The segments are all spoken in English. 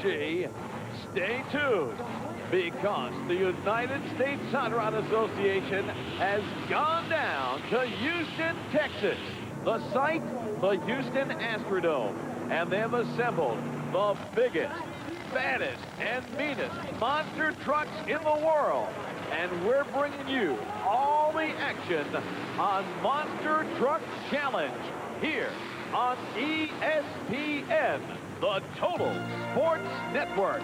energy. Stay tuned, because the United States Hot Rod Association has gone down to Houston, Texas. The site, the Houston Astrodome. And they've assembled the biggest, baddest, and meanest monster trucks in the world. And we're bringing you all the action on Monster Truck Challenge here on ESPN, the Total Sports Network.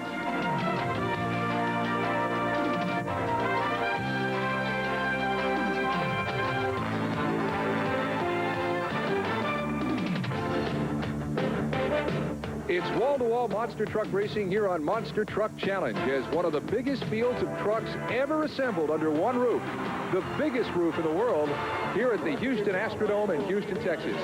It's wall-to-wall monster truck racing here on Monster Truck Challenge as one of the biggest fields of trucks ever assembled under one roof. The biggest roof in the world here at the Houston Astrodome in Houston, Texas.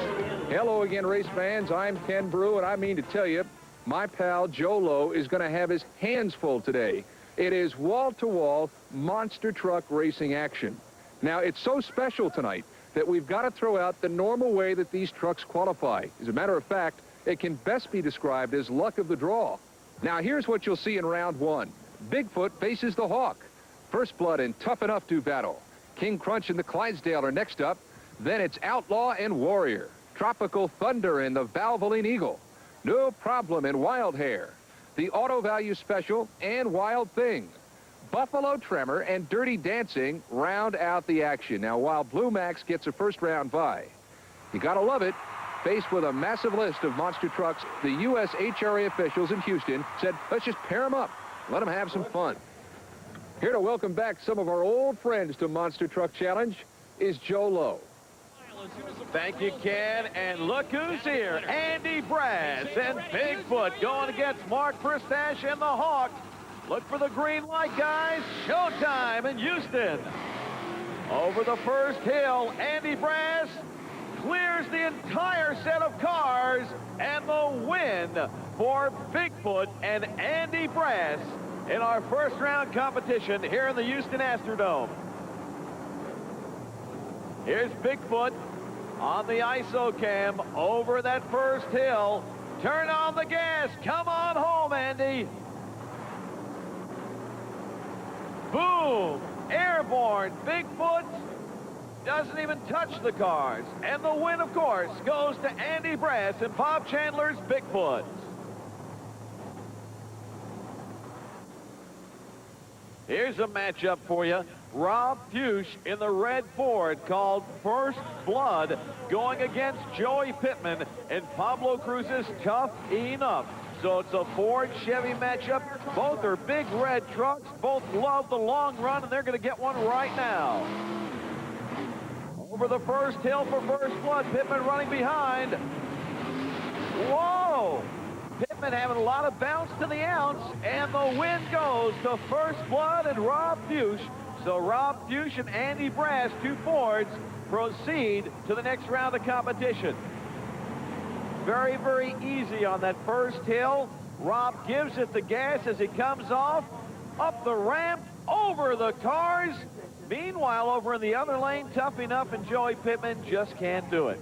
Hello again, race fans. I'm Ken Brew, and I mean to tell you, my pal Joe Lowe is going to have his hands full today. It is wall-to-wall monster truck racing action. Now, it's so special tonight that we've got to throw out the normal way that these trucks qualify. As a matter of fact, it can best be described as luck of the draw. Now, here's what you'll see in round one. Bigfoot faces the Hawk. First Blood and Tough Enough do battle. King Crunch and the Clydesdale are next up. Then it's Outlaw and Warrior. Tropical Thunder and the Valvoline Eagle. No Problem and Wild Hair. The Auto Value Special and Wild Thing. Buffalo Tremor and Dirty Dancing round out the action. Now, while Blue Max gets a first round bye, you gotta love it. Faced with a massive list of monster trucks, the U.S. HRA officials in Houston said, let's just pair them up, let them have some fun. Here to welcome back some of our old friends to Monster Truck Challenge is Joe Lowe. Thank you, Ken. And look who's here. Andy Brass and Bigfoot going against Mark Pristash and the Hawk. Look for the green light, guys. Showtime in Houston. Over the first hill, Andy Brass clears the entire set of cars, and the win for Bigfoot and Andy Brass in our first round competition here in the Houston Astrodome. Here's Bigfoot on the ISO cam over that first hill. Turn on the gas. Come on home, Andy. Boom. Airborne. Bigfoot doesn't even touch the cars. And the win, of course, goes to Andy Brass and Bob Chandler's Bigfoot. Here's a matchup for you. Rob Fuchs in the red Ford called First Blood going against Joey Pittman in Pablo Cruz's Tough Enough. So it's a Ford Chevy matchup. Both are big red trucks. Both love the long run, and they're going to get one right now. Over the first hill for First Blood. Pittman running behind. Whoa! Pittman having a lot of bounce to the ounce, and the win goes to First Blood and Rob Fuchs. So Rob Fuchs and Andy Brass, two Fords, proceed to the next round of competition. Very, very easy on that first hill. Rob gives it the gas as he comes off, up the ramp, over the cars. Meanwhile, over in the other lane, Tough Enough and Joey Pittman just can't do it.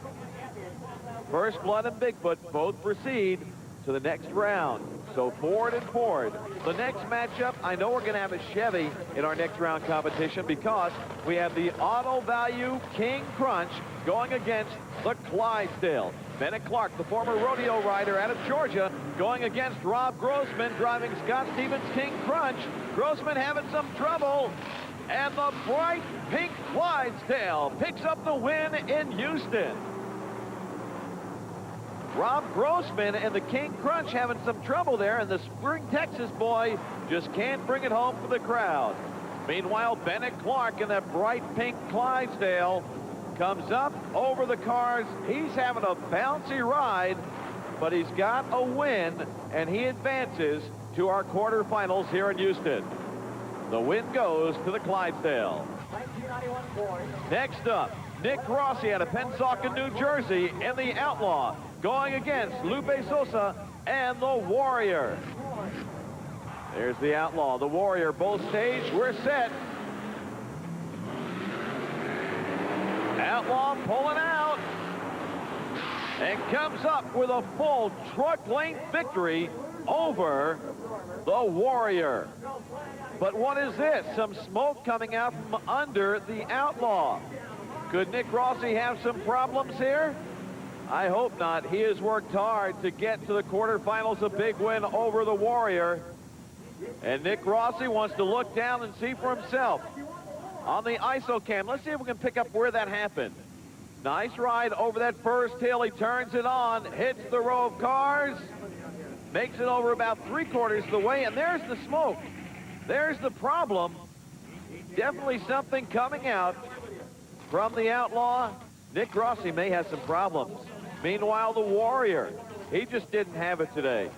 First Blood and Bigfoot both proceed to the next round. So Ford and Ford. The next matchup, I know we're going to have a Chevy in our next round competition because we have the Auto Value King Crunch going against the Clydesdale. Bennett Clark, the former rodeo rider out of Georgia, going against Rob Grossman, driving Scott Stevens' King Crunch. Grossman having some trouble. And the bright pink Clydesdale picks up the win in Houston. Rob Grossman and the King Crunch having some trouble there, and the Spring Texas boy just can't bring it home for the crowd. Meanwhile, Bennett Clark in that bright pink Clydesdale comes up over the cars. He's having a bouncy ride, but he's got a win, and he advances to our quarterfinals here in Houston. The win goes to the Clydesdale. Next up, Nick Rossi out of Pennsauken, New Jersey in the Outlaw, going against Lupe Sosa and the Warrior. There's the Outlaw, the Warrior, both staged. We're set. Outlaw pulling out and comes up with a full truck length victory over the Warrior. But what is this? Some smoke coming out from under the Outlaw. Could Nick Rossi have some problems here? I hope not. He has worked hard to get to the quarterfinals, a big win over the Warrior. And Nick Rossi wants to look down and see for himself. On the ISO cam, let's see if we can pick up where that happened. Nice ride over that first hill. He turns it on, hits the row of cars, makes it over about 3/4 of the way, and there's the smoke. There's the problem. Definitely something coming out from the Outlaw. Nick Rossi may have some problems. Meanwhile, the Warrior, he just didn't have it today.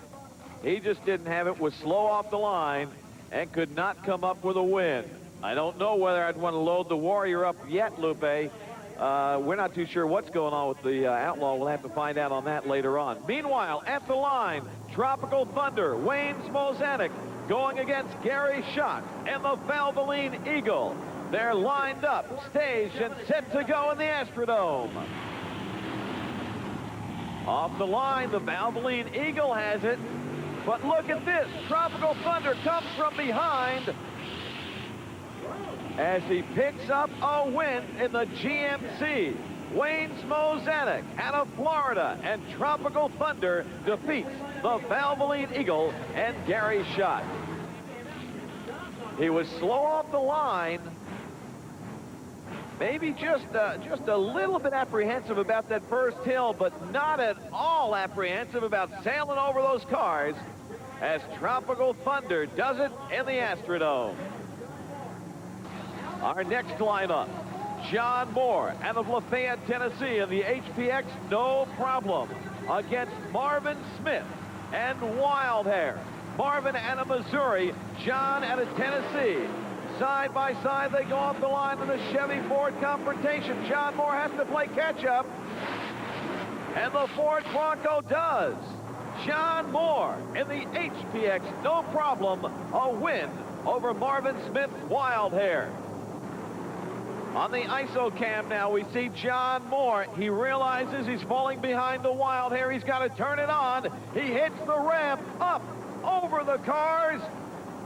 He just didn't have it, was slow off the line, and could not come up with a win. I don't know whether I'd want to load the Warrior up yet, Lupe. We're not too sure what's going on with the Outlaw. We'll have to find out on that later on. Meanwhile, at the line, Tropical Thunder, Wayne Smozanek, going against Gary Schott and the Valvoline Eagle. They're lined up, staged, and set to go in the Astrodome. Off the line, the Valvoline Eagle has it. But look at this. Tropical Thunder comes from behind as he picks up a win in the GMC. Wayne Smozanek out of Florida, and Tropical Thunder defeats the Valvoline Eagle and Gary Schott. He was slow off the line. Maybe just a little bit apprehensive about that first hill, but not at all apprehensive about sailing over those cars as Tropical Thunder does it in the Astrodome. Our next lineup, John Moore out of Lafayette, Tennessee in the HPX No Problem against Marvin Smith and Wildhair. Marvin out of Missouri, John out of Tennessee. Side by side, they go off the line in the Chevy Ford confrontation. John Moore has to play catch-up, and the Ford Bronco does. John Moore in the HPX No Problem, a win over Marvin Smith Wildhair. On the ISO cam now, we see John Moore. He realizes he's falling behind the Wildhair. He's got to turn it on. He hits the ramp up over the cars,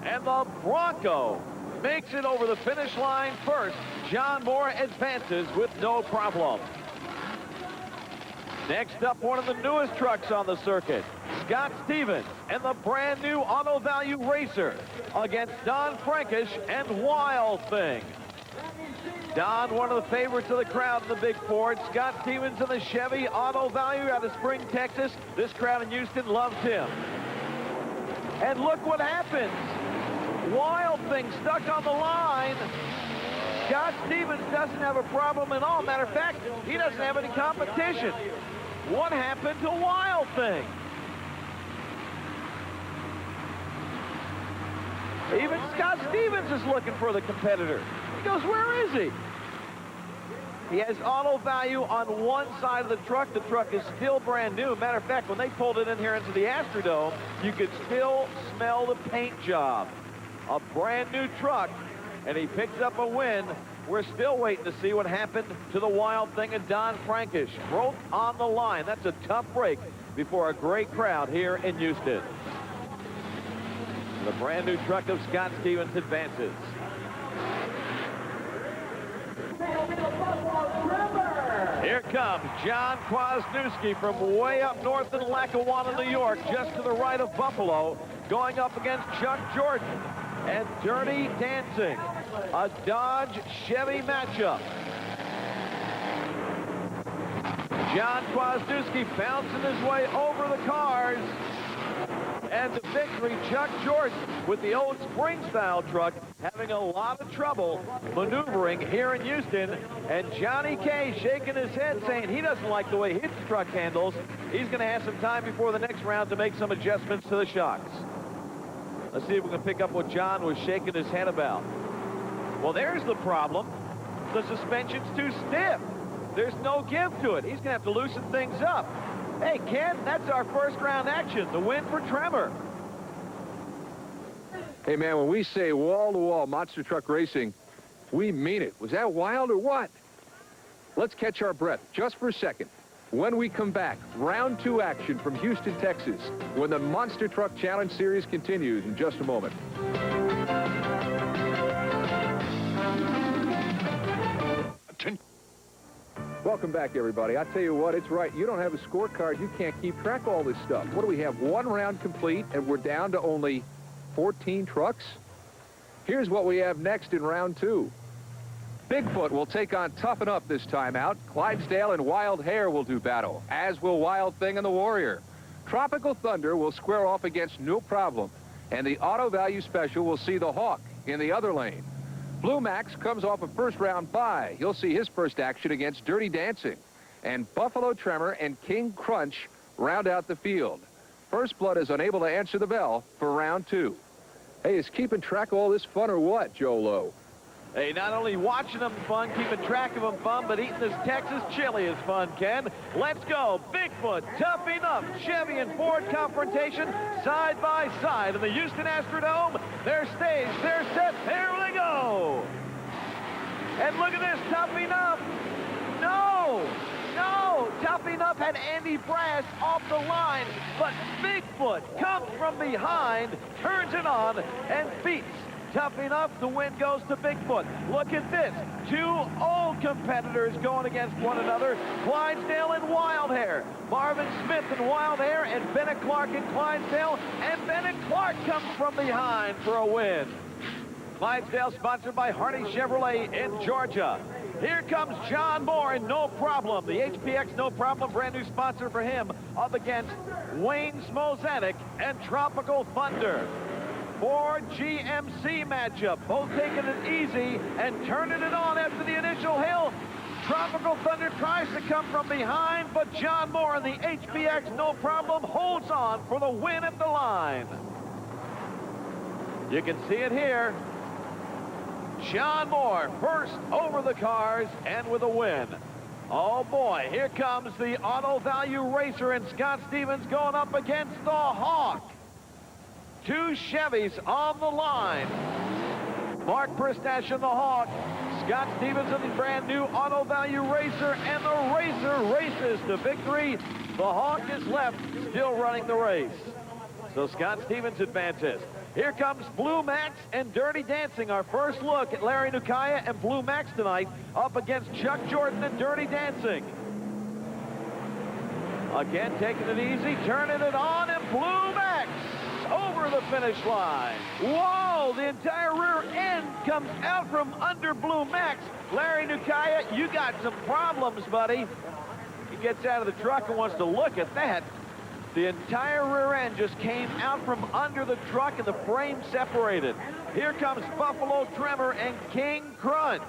and the Bronco makes it over the finish line first. John Moore advances with no problem. Next up, one of the newest trucks on the circuit, Scott Stevens and the brand new Auto Value Racer against Don Frankish and Wild Thing. Don, one of the favorites of the crowd in the big Ford. Scott Stevens in the Chevy Auto Value out of Spring, Texas. This crowd in Houston loves him. And look what happens. Wild Thing stuck on the line. Scott Stevens doesn't have a problem at all. Matter of fact, he doesn't have any competition. What happened to Wild Thing? Even Scott Stevens is looking for the competitor. He goes, where is he? He has Auto Value on one side of the truck. The truck is still brand new. Matter of fact, when they pulled it in here into the Astrodome, you could still smell the paint job. A brand new truck, and he picks up a win. We're still waiting to see what happened to the Wild Thing and Don Frankish. Broke on the line. That's a tough break before a great crowd here in Houston. The brand new truck of Scott Stevens advances. Here comes John Kwasniewski from way up north in Lackawanna, New York, just to the right of Buffalo, going up against Chuck Jordan and Dirty Dancing, a Dodge Chevy matchup. John Kwasniewski bouncing his way over the cars, and the victory, Chuck Jordan with the old spring-style truck having a lot of trouble maneuvering here in Houston, and Johnny K shaking his head saying he doesn't like the way his truck handles. He's going to have some time before the next round to make some adjustments to the shocks. Let's see if we can pick up what John was shaking his head about. Well, there's the problem. The suspension's too stiff. There's no give to it. He's going to have to loosen things up. Hey, Ken, that's our first round action. The win for Tremor. Hey, man, when we say wall-to-wall monster truck racing, we mean it. Was that wild or what? Let's catch our breath just for a second. When we come back, round 2 action from Houston, Texas, when the Monster Truck Challenge Series continues in just a moment. Welcome back, everybody. I tell you what, it's right. You don't have a scorecard. You can't keep track of all this stuff. What do we have? 1 round complete, and we're down to only 14 trucks? Here's what we have next in round 2. Bigfoot will take on Toughen Up this time out. Clydesdale and Wild Hare will do battle, as will Wild Thing and the Warrior. Tropical Thunder will square off against No Problem, and the Auto Value Special will see the Hawk in the other lane. Blue Max comes off a first-round bye. He'll see his first action against Dirty Dancing. And Buffalo Tremor and King Crunch round out the field. First Blood is unable to answer the bell for round 2. Hey, is keeping track of all this fun or what, Joe Lowe? Hey, not only watching them fun, keeping track of them fun, but eating this Texas chili is fun, Ken. Let's go. Bigfoot, Toughing Up, Chevy and Ford confrontation side by side in the Houston Astrodome. They're staged, they're set, here they go. And look at this, Toughing Up. No, Toughing Up had Andy Brass off the line, but Bigfoot comes from behind, turns it on, and beats Toughing Up. The win goes to Bigfoot. Look at this. 2 old competitors going against one another. Clydesdale and Wild Hare. Marvin Smith and Wild Hare, and Bennett Clark and Clydesdale. And Bennett Clark comes from behind for a win. Clydesdale sponsored by Harney Chevrolet in Georgia. Here comes John Moore and No Problem. The HPX No Problem, brand new sponsor for him, up against Wayne Smozanic and Tropical Thunder. Ford GMC matchup, both taking it easy and turning it on after the initial hill. Tropical Thunder tries to come from behind, but John Moore and the HPX No Problem holds on for the win at the line. You can see it here. John Moore first over the cars and with a win. Oh boy, here comes the Auto Value Racer and Scott Stevens going up against the Hawk. 2 Chevys on the line. Mark Pristash in the Hawk. Scott Stevens in the brand new Auto Value Racer, and the Racer races to victory. The Hawk is left, still running the race. So Scott Stevens advances. Here comes Blue Max and Dirty Dancing. Our first look at Larry Nukaya and Blue Max tonight up against Chuck Jordan and Dirty Dancing. Again, taking it easy, turning it on, and Blue Max over the finish line. Whoa, the entire rear end comes out from under Blue Max. Larry Nukaya, you got some problems, buddy. He gets out of the truck and wants to look at that. The entire rear end just came out from under the truck and the frame separated. Here comes Buffalo Tremor and King Crunch.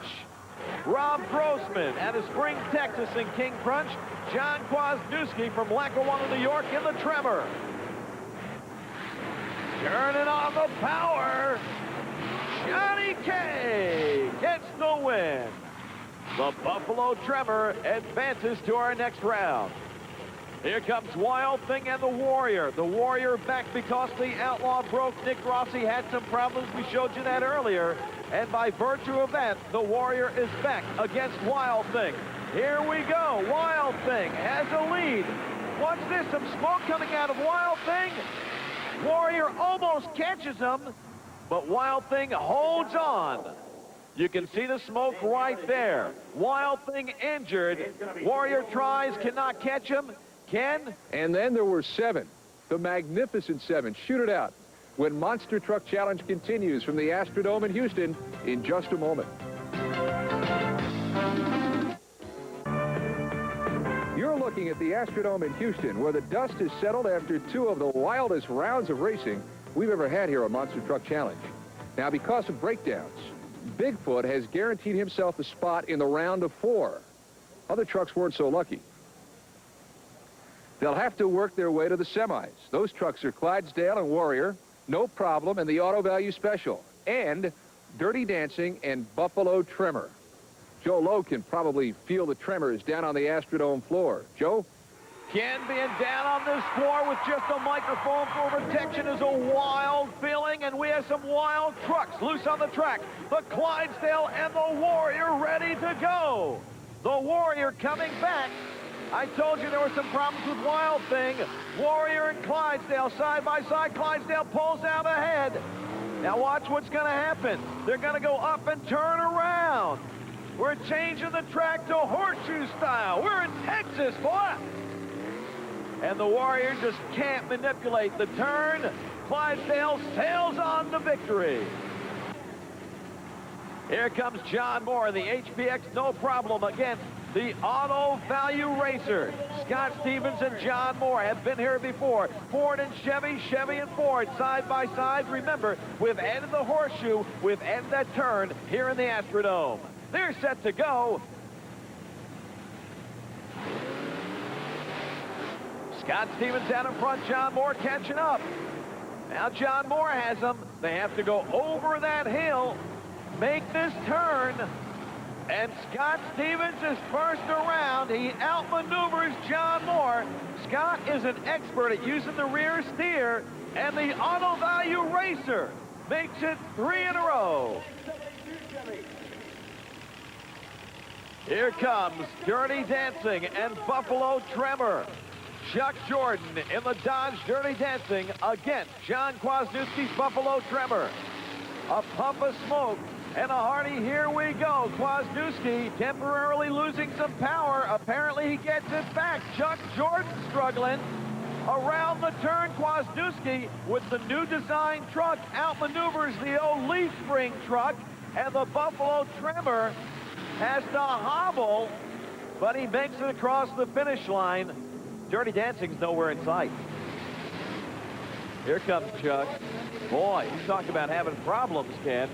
Rob Grossman out of Spring, Texas in King Crunch. John Kwasniewski from Lackawanna, New York in the Tremor. Turning on the power. Johnny K gets the win. The Buffalo Tremor advances to our next round. Here comes Wild Thing and the Warrior. The Warrior back because the Outlaw broke. Nick Rossi had some problems. We showed you that earlier. And by virtue of that, the Warrior is back against Wild Thing. Here we go. Wild Thing has a lead. Watch this, some smoke coming out of Wild Thing. Warrior almost catches him, but Wild Thing holds on. You can see the smoke right there. Wild Thing injured. Warrior tries, cannot catch him. Ken? And then there were 7. The magnificent 7. Shoot it out. When Monster Truck Challenge continues from the Astrodome in Houston in just a moment. You're looking at the Astrodome in Houston, where the dust has settled after 2 of the wildest rounds of racing we've ever had here on Monster Truck Challenge. Now, because of breakdowns, Bigfoot has guaranteed himself a spot in the round of 4. Other trucks weren't so lucky. They'll have to work their way to the semis. Those trucks are Clydesdale and Warrior, No Problem, and the Auto Value Special, and Dirty Dancing and Buffalo Tremor. Joe Lowe can probably feel the tremors down on the Astrodome floor. Joe? Ken, being down on this floor with just a microphone for protection is a wild feeling, and we have some wild trucks loose on the track. The Clydesdale and the Warrior ready to go. The Warrior coming back. I told you there were some problems with Wild Thing. Warrior and Clydesdale side by side. Clydesdale pulls out ahead. Now watch what's going to happen. They're going to go up and turn around. We're changing the track to horseshoe style. We're in Texas, boy. And the Warrior just can't manipulate the turn. Clydesdale sails on to victory. Here comes John Moore in the HPX, no problem, against the Auto Value Racer. Scott Stevens and John Moore have been here before. Ford and Chevy, Chevy and Ford, side by side. Remember, we've added the horseshoe, we've added that turn here in the Astrodome. They're set to go. Scott Stevens out in front, John Moore catching up. Now John Moore has them. They have to go over that hill, make this turn, and Scott Stevens is first around. He outmaneuvers John Moore. Scott is an expert at using the rear steer, and the Auto Value Racer makes it 3 in a row. Here comes Dirty Dancing and Buffalo Tremor. Chuck Jordan in the Dodge Dirty Dancing against John Kwasniewski's Buffalo Tremor. A puff of smoke and a hearty here we go. Kwasniewski temporarily losing some power. Apparently he gets it back. Chuck Jordan struggling. Around the turn, Kwasniewski with the new design truck outmaneuvers the old leaf spring truck, and the Buffalo Tremor has to hobble, but he makes it across the finish line. Dirty Dancing's nowhere in sight. Here comes Chuck. Boy, he's talking about having problems, Ken.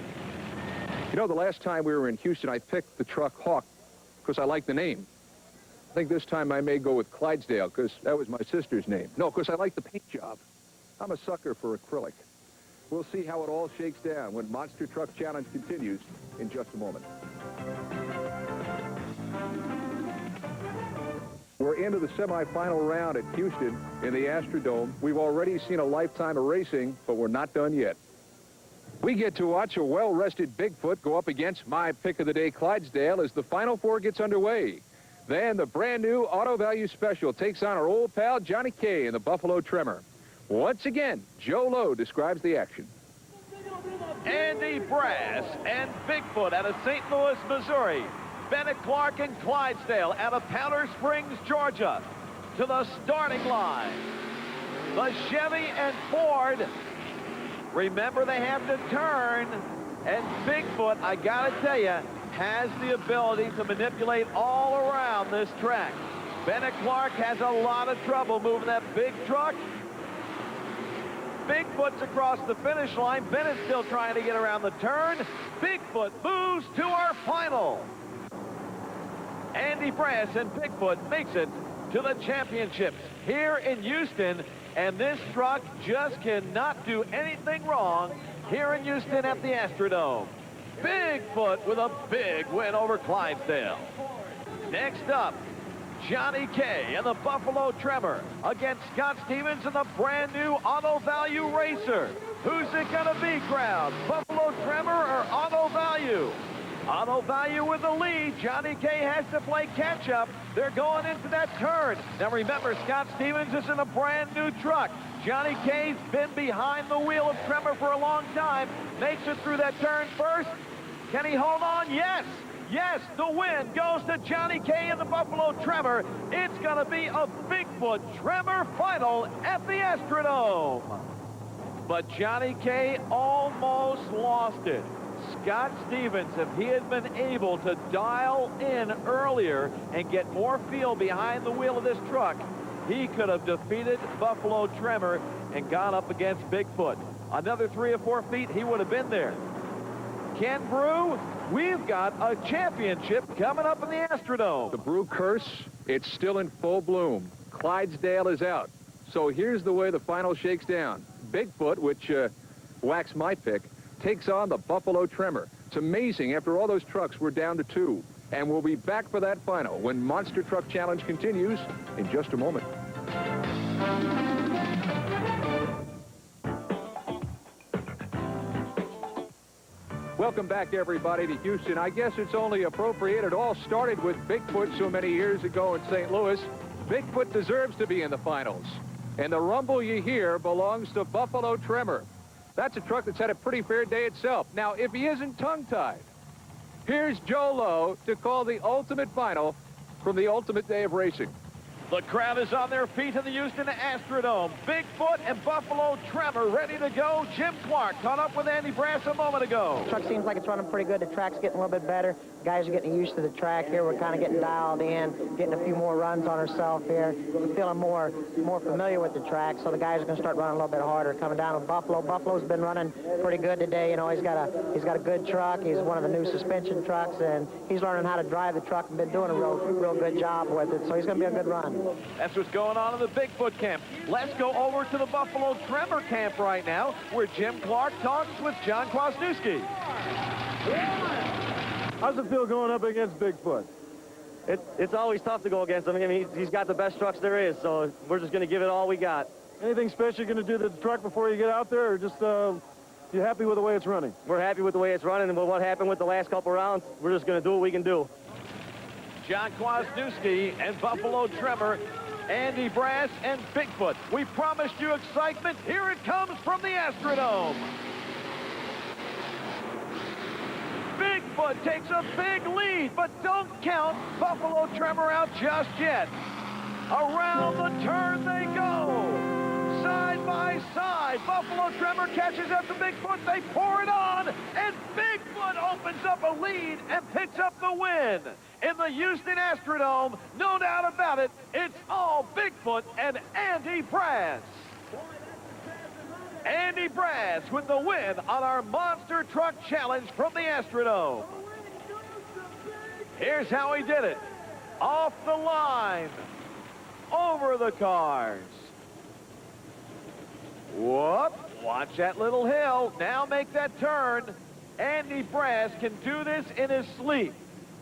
You know, the last time we were in Houston, I picked the truck Hawk because I like the name. I think this time I may go with Clydesdale because that was my sister's name. No, because I like the paint job. I'm a sucker for acrylic. We'll see how it all shakes down when Monster Truck Challenge continues in just a moment. We're into the semifinal round at Houston in the Astrodome. We've already seen a lifetime of racing, but we're not done yet. We get to watch a well-rested Bigfoot go up against my pick of the day, Clydesdale, as the Final Four gets underway. Then the brand-new Auto Value Special takes on our old pal Johnny K in the Buffalo Tremor. Once again, Joe Lowe describes the action. Andy Brass and Bigfoot out of St. Louis, Missouri. Bennett Clark and Clydesdale out of Powder Springs, Georgia, to the starting line. The Chevy and Ford, remember they have to turn, and Bigfoot, I gotta tell you, has the ability to manipulate all around this track. Bennett Clark has a lot of trouble moving that big truck. Bigfoot's across the finish line. Bennett's still trying to get around the turn. Bigfoot moves to our final. Andy Brass and Bigfoot makes it to the championships here in Houston, and this truck just cannot do anything wrong here in Houston at the Astrodome. Bigfoot with a big win over Clydesdale. Next up, Johnny K and the Buffalo Tremor against Scott Stevens and the brand new Auto Value Racer. Who's it gonna be, crowd? Buffalo Tremor or Auto Value? Auto Value with the lead. Johnny K has to play catch-up. They're going into that turn. Now remember, Scott Stevens is in a brand new truck. Johnny K's been behind the wheel of Tremor for a long time. Makes it through that turn first. Can he hold on? Yes. Yes, the win goes to Johnny K and the Buffalo Tremor. It's going to be a Bigfoot Tremor final at the Astrodome. But Johnny K almost lost it. Scott Stevens, if he had been able to dial in earlier and get more feel behind the wheel of this truck, he could have defeated Buffalo Tremor and gone up against Bigfoot. Another 3 or 4 feet, he would have been there. Ken Brew, we've got a championship coming up in the Astrodome. The Brew curse, it's still in full bloom. Clydesdale is out. So here's the way the final shakes down. Bigfoot, which whacks my pick, takes on the Buffalo Tremor. It's amazing. After all those trucks, we're down to 2. And we'll be back for that final when Monster Truck Challenge continues in just a moment. Welcome back, everybody, to Houston. I guess it's only appropriate. It all started with Bigfoot so many years ago in St. Louis. Bigfoot deserves to be in the finals. And the rumble you hear belongs to Buffalo Tremor. That's a truck that's had a pretty fair day itself. Now, if he isn't tongue-tied, here's Joe Lowe to call the ultimate final from the ultimate day of racing. The crowd is on their feet in the Houston Astrodome. Bigfoot and Buffalo Tremor ready to go. Jim Clark caught up with Andy Brass a moment ago. The truck seems like it's running pretty good. The track's getting a little bit better. Guys are getting used to the track here. We're kind of getting dialed in, getting a few more runs on ourselves here. We're feeling more familiar with the track, so the guys are going to start running a little bit harder. Coming down with Buffalo. Buffalo's been running pretty good today. You know, he's got a good truck. He's one of the new suspension trucks, and he's learning how to drive the truck and been doing a real good job with it. So he's going to be a good run. That's what's going on in the Bigfoot camp. Let's go over to the Buffalo Tremor camp right now, where Jim Clark talks with John Kwasniewski. How's it feel going up against Bigfoot? It's always tough to go against him. I mean, he's got the best trucks there is, so we're just going to give it all we got. Anything special you're going to do to the truck before you get out there, or just you happy with the way it's running? We're happy with the way it's running, and with what happened with the last couple rounds, we're just going to do what we can do. John Kwasniewski and Buffalo Tremor, Andy Brass and Bigfoot. We promised you excitement. Here it comes from the Astrodome. Bigfoot takes a big lead, but don't count Buffalo Tremor out just yet. Around the turn they go. Side by side, Buffalo Tremor catches up to Bigfoot. They pour it on, and Bigfoot opens up a lead and picks up the win. In the Houston Astrodome, no doubt about it, it's all Bigfoot and Andy Brass. Andy Brass with the win on our Monster Truck Challenge from the Astrodome. Here's how he did it. Off the line. Over the cars. Whoop. Watch that little hill. Now make that turn. Andy Brass can do this in his sleep.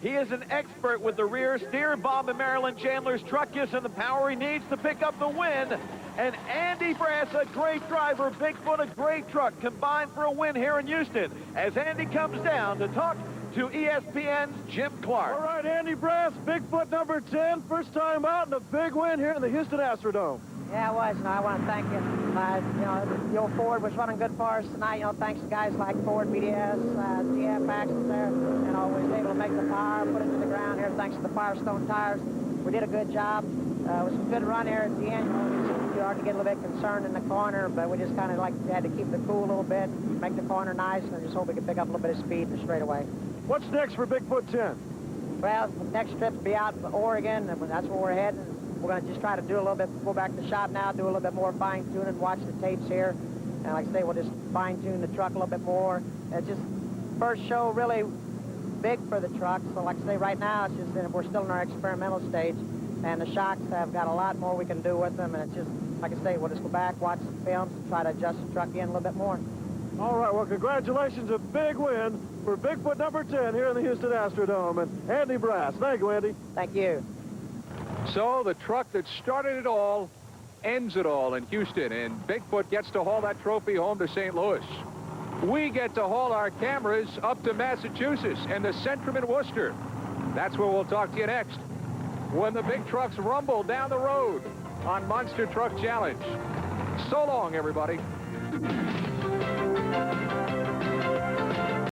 He is an expert with the rear steer. Bob and Marilyn Chandler's truck gives him the power he needs to pick up the win. And Andy Brass, a great driver, Bigfoot, a great truck, combined for a win here in Houston. As Andy comes down to talk to ESPN's Jim Clark. All right, Andy Brass, Bigfoot number 10, first time out and a big win here in the Houston Astrodome. Yeah, it was. I want to thank you. The old Ford was running good for us tonight. Thanks to guys like Ford, BDS, GF Axles there, was able to make the power, put it to the ground here thanks to the Firestone tires. We did a good job. It was a good run here at the end. It's hard to get a little bit concerned in the corner, but we just kind of had to keep the cool a little bit, make the corner nice, and just hope we could pick up a little bit of speed in the straightaway. What's next for Bigfoot 10? Well, the next trip's be out in Oregon, and that's where we're heading. We're going to just try to do a little bit, go back to the shop now, do a little bit more fine-tuning, watch the tapes here. And like I say, we'll just fine-tune the truck a little bit more. It's just first show really big for the truck. So like I say, right now, it's just we're still in our experimental stage. And the shocks have got a lot more we can do with them. And it's just, like I say, we'll just go back, watch the films, and try to adjust the truck in a little bit more. All right, well, congratulations. A big win for Bigfoot number 10 here in the Houston Astrodome. And Andy Brass. Thank you, Andy. Thank you. So the truck that started it all ends it all in Houston, and Bigfoot gets to haul that trophy home to St. Louis. We get to haul our cameras up to Massachusetts and the Centrum in Worcester. That's where we'll talk to you next, when the big trucks rumble down the road on Monster Truck Challenge. So long, everybody.